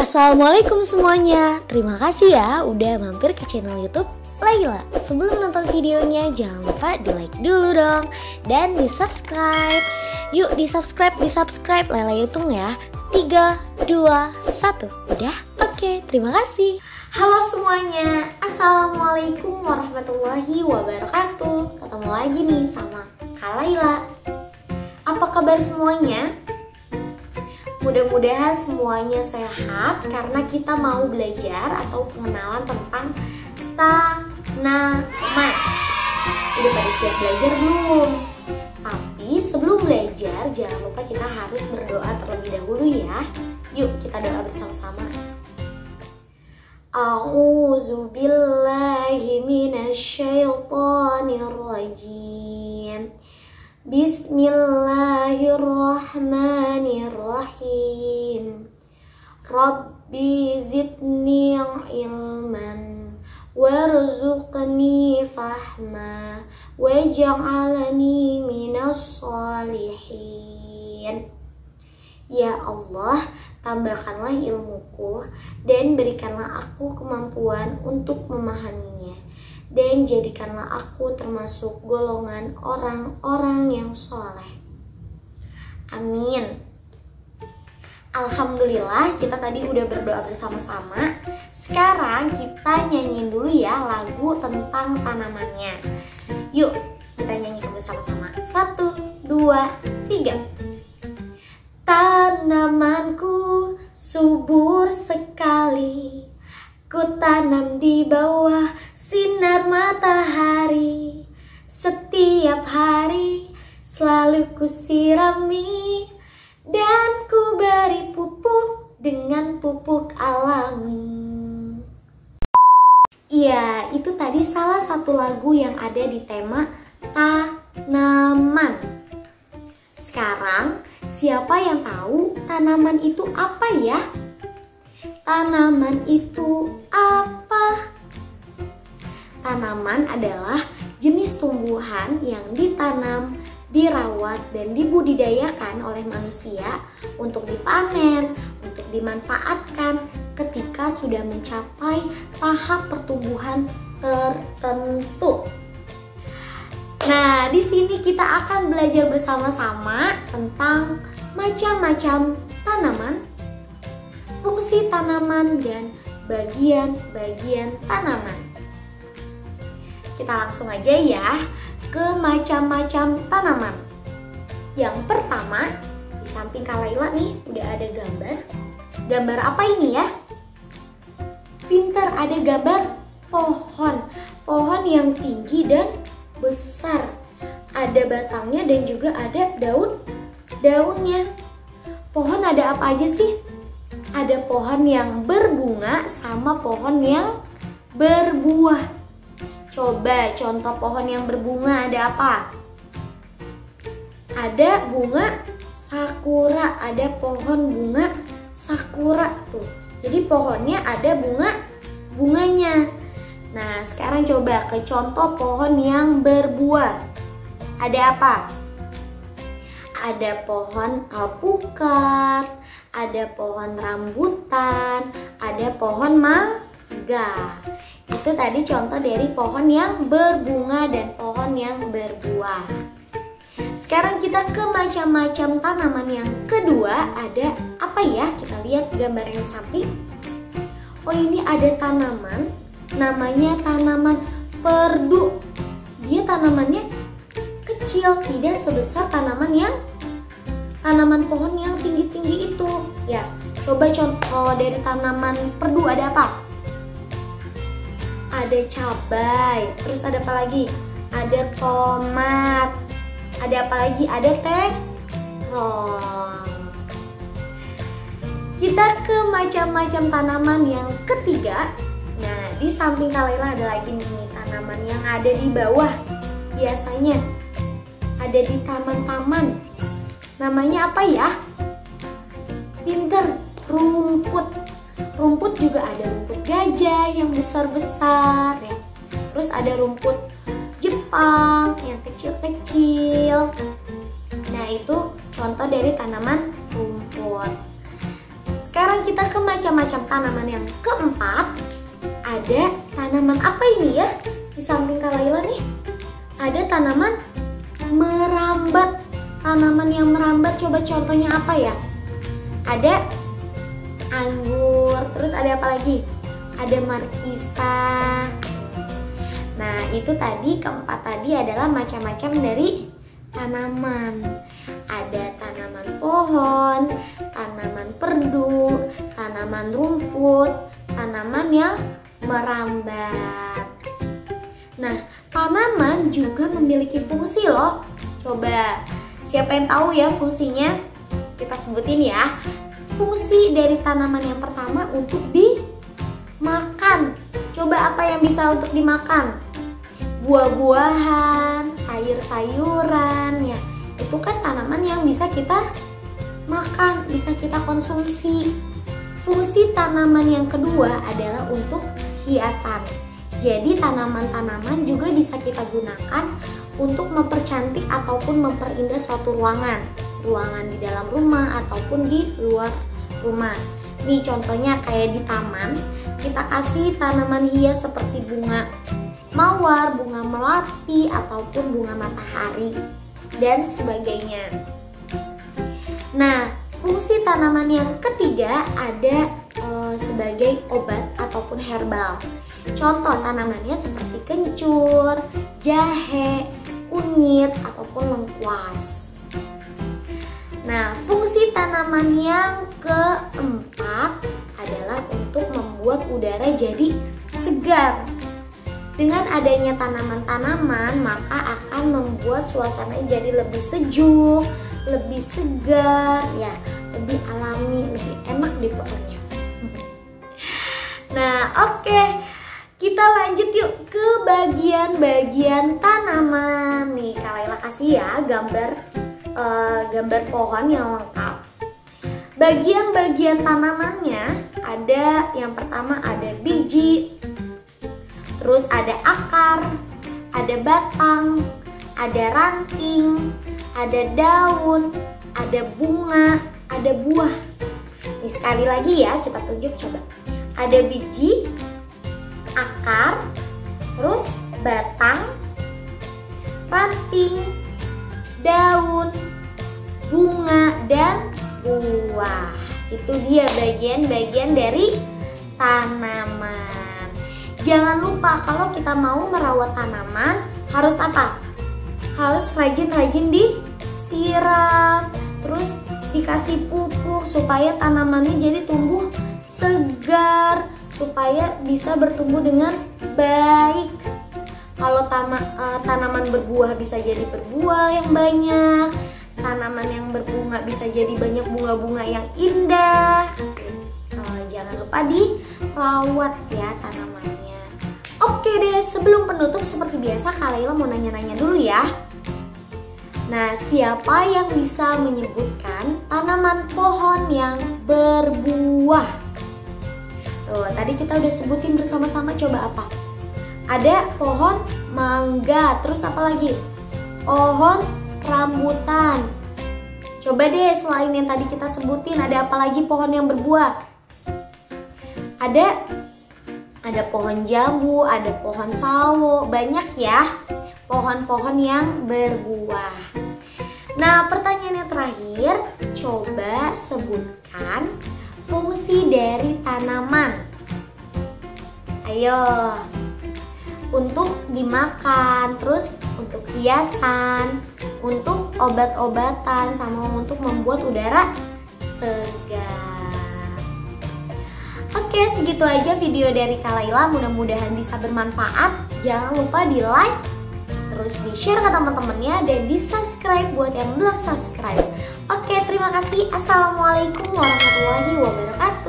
Assalamualaikum semuanya. Terima kasih ya udah mampir ke channel YouTube Laila. Sebelum nonton videonya jangan lupa di like dulu dong dan di subscribe. Yuk di subscribe Laila hitung ya. 3, 2, 1. Udah? Oke, terima kasih. Halo semuanya, Assalamualaikum warahmatullahi wabarakatuh. Ketemu lagi nih sama Kak Laila. Apa kabar semuanya? Mudah-mudahan semuanya sehat karena kita mau belajar atau pengenalan tentang tanaman. Udah pada siap belajar belum? Tapi sebelum belajar jangan lupa kita harus berdoa terlebih dahulu ya. Yuk kita doa bersama-sama. A'udzu billahi minasyaitonir rajim. Bismillahirrahmanirrahim. Rabbi zidni ilman warzuqni fahma waj'alni minas sholihin. Ya Allah, tambahkanlah ilmuku dan berikanlah aku kemampuan untuk memahaminya, dan jadikanlah aku termasuk golongan orang-orang yang soleh. Amin. Alhamdulillah kita tadi udah berdoa bersama-sama. Sekarang kita nyanyiin dulu ya lagu tentang tanamannya. Yuk kita nyanyikan bersama-sama. 1, 2, 3. Tanamanku subur sekali, ku tanam di bawah sinar matahari. Setiap hari selalu ku sirami dan ku beri pupuk dengan pupuk alami. Iya, itu tadi salah satu lagu yang ada di tema tanaman. Sekarang, siapa yang tahu tanaman itu apa ya? Tanaman itu apa? Tanaman adalah jenis tumbuhan yang ditanam, dirawat, dan dibudidayakan oleh manusia untuk dipanen, untuk dimanfaatkan ketika sudah mencapai tahap pertumbuhan tertentu. Nah, di sini kita akan belajar bersama-sama tentang macam-macam tanaman, fungsi tanaman, dan bagian-bagian tanaman. Kita langsung aja ya ke macam-macam tanaman. Yang pertama, di samping Kak Laila nih udah ada gambar. Gambar apa ini ya? Pintar, ada gambar pohon. Pohon yang tinggi dan besar. Ada batangnya dan juga ada daunnya. Pohon ada apa aja sih? Ada pohon yang berbunga sama pohon yang berbuah. Coba contoh pohon yang berbunga ada apa? Ada bunga sakura, ada pohon bunga sakura tuh. Jadi pohonnya ada bunganya. Nah, sekarang coba ke contoh pohon yang berbuah. Ada apa? Ada pohon alpukat, ada pohon rambutan, ada pohon mangga. Itu tadi contoh dari pohon yang berbunga dan pohon yang berbuah. Sekarang kita ke macam-macam tanaman yang kedua. Ada apa ya? Kita lihat gambar yang samping. Oh, ini ada tanaman, namanya tanaman perdu. Dia tanamannya kecil, tidak sebesar tanaman pohon yang tinggi-tinggi itu. Ya, coba contoh dari tanaman perdu ada apa? Ada cabai, terus ada apa lagi? Ada tomat, ada apa lagi? Ada terong. Kita ke macam-macam tanaman yang ketiga. Nah, di samping Kak Laila ada lagi nih tanaman yang ada di bawah. Biasanya ada di taman-taman. Namanya apa ya? Pinter, rumput. Rumput juga ada rumput gajah yang besar-besar ya. Terus ada rumput Jepang yang kecil-kecil. Nah, itu contoh dari tanaman rumput. Sekarang sekarang kita ke macam-macam tanaman yang keempat. Ada tanaman apa ini ya? Di samping Kak Laila nih, ada tanaman merambat. Tanaman yang merambat, coba contohnya apa ya? Ada anggur, terus ada apa lagi? Ada markisa. Nah, itu tadi keempat tadi adalah macam-macam dari tanaman. Ada tanaman pohon, tanaman perdu, tanaman rumput, tanaman yang merambat. Nah, tanaman juga memiliki fungsi loh. Coba, siapa yang tahu ya fungsinya? Kita sebutin ya. Fungsi dari tanaman yang pertama untuk dimakan. Coba apa yang bisa untuk dimakan? Buah-buahan, sayur-sayuran ya. Itu kan tanaman yang bisa kita makan, bisa kita konsumsi. Fungsi tanaman yang kedua adalah untuk hiasan. Jadi tanaman-tanaman juga bisa kita gunakan untuk mempercantik ataupun memperindah suatu ruangan. Ruangan di dalam rumah ataupun di luar rumah. Nih contohnya kayak di taman, kita kasih tanaman hias seperti bunga mawar, bunga melati, ataupun bunga matahari, dan sebagainya. Nah, fungsi tanaman yang ketiga ada sebagai obat ataupun herbal. Contoh tanamannya seperti kencur, jahe, kunyit, ataupun lengkuas. Nah, fungsi tanaman yang keempat adalah untuk membuat udara jadi segar. Dengan adanya tanaman-tanaman, maka akan membuat suasana jadi lebih sejuk, lebih segar, ya, lebih alami, lebih enak di pokoknya. Nah, oke. Kita lanjut yuk ke bagian-bagian tanaman. Nih, Kak Laila kasih ya gambar pohon yang lengkap. Bagian-bagian tanamannya ada, yang pertama ada biji, terus ada akar, ada batang, ada ranting, ada daun, ada bunga, ada buah. Nih sekali lagi ya, kita tunjuk coba. Ada biji, akar, terus batang, ranting, daun, bunga, dan buah. Itu dia bagian-bagian dari tanaman. Jangan lupa kalau kita mau merawat tanaman harus apa? Harus rajin-rajin disiram, terus dikasih pupuk supaya tanamannya jadi tumbuh segar, supaya bisa bertumbuh dengan baik. Kalau tanaman berbuah bisa jadi berbuah yang banyak, tanaman yang berbunga bisa jadi banyak bunga-bunga yang indah. Jangan lupa dirawat ya tanamannya. Oke deh, sebelum penutup seperti biasa Kak Laila mau nanya-nanya dulu ya. Nah, siapa yang bisa menyebutkan tanaman pohon yang berbuah? Tuh, tadi kita udah sebutin bersama-sama, coba apa? Ada pohon mangga, terus apa lagi? Pohon rambutan. Coba deh selain yang tadi kita sebutin, ada apa lagi pohon yang berbuah? Ada pohon jambu, ada pohon sawo, banyak ya pohon-pohon yang berbuah. Nah, pertanyaan yang terakhir, coba sebutkan fungsi dari tanaman. Ayo, untuk dimakan, terus untuk hiasan, untuk obat-obatan, sama untuk membuat udara segar. Oke, segitu aja video dari Kak Laila. Mudah-mudahan bisa bermanfaat. Jangan lupa di like, terus di share ke teman-temannya, dan di subscribe buat yang belum subscribe. Oke, terima kasih. Assalamualaikum warahmatullahi wabarakatuh.